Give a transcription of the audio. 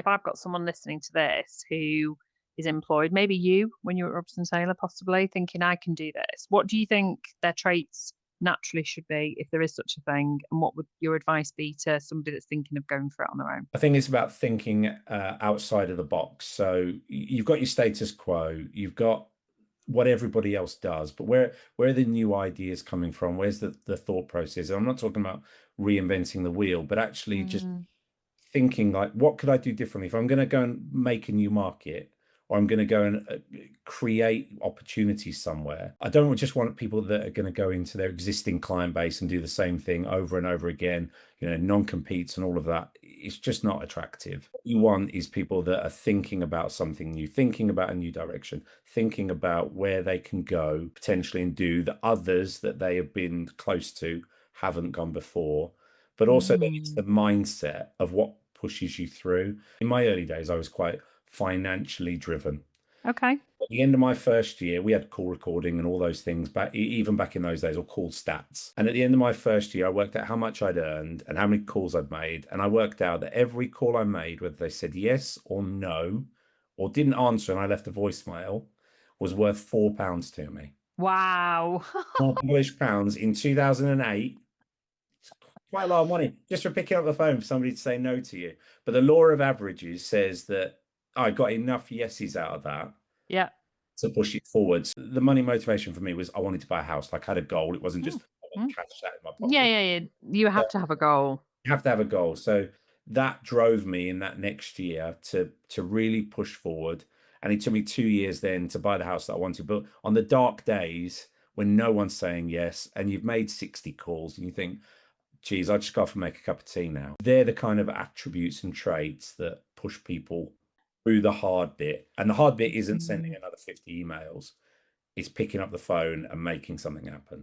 if I've got someone listening to this who is employed, maybe you when you were at Robson Taylor, possibly thinking I can do this. What do you think their traits naturally should be, if there is such a thing? And what would your advice be to somebody that's thinking of going for it on their own? I think it's about thinking outside of the box. So you've got your status quo, you've got what everybody else does, but where are the new ideas coming from? Where's the thought process? And I'm not talking about reinventing the wheel, but actually just Mm, thinking like, what could I do differently if I'm going to go and make a new market, or I'm going to go and create opportunities somewhere? I don't just want people that are going to go into their existing client base and do the same thing over and over again, non-competes and all of that. It's just not attractive. What you want is people that are thinking about something new, thinking about a new direction, thinking about where they can go potentially and do that others that they have been close to haven't gone before. But also that it's mm. the mindset of what pushes you through. In my early days, I was quite financially driven. Okay. At the end of my first year, we had call recording and all those things back, even back in those days, or call stats. And at the end of my first year, I worked out how much I'd earned and how many calls I'd made. And I worked out that every call I made, whether they said yes or no, or didn't answer and I left a voicemail, was worth £4 to me. Wow. £4 in 2008, quite a lot of money just for picking up the phone for somebody to say no to you. But the law of averages says that I got enough yeses out of that Yeah. to push it forwards. The money motivation for me was I wanted to buy a house. Like I had a goal. It wasn't just Mm, I want mm. cash sat in my Yeah, pocket. yeah, yeah. You Uh, have to have a goal. You have to have a goal. So that drove me in that next year to really push forward. And it took me 2 years then to buy the house that I wanted. But on the dark days when no one's saying yes and you've made 60 calls and you think, geez, I just go off and make a cup of tea now. They're the kind of attributes and traits that push people through the hard bit. And the hard bit isn't sending Mm. another 50 emails, it's picking up the phone and making something happen.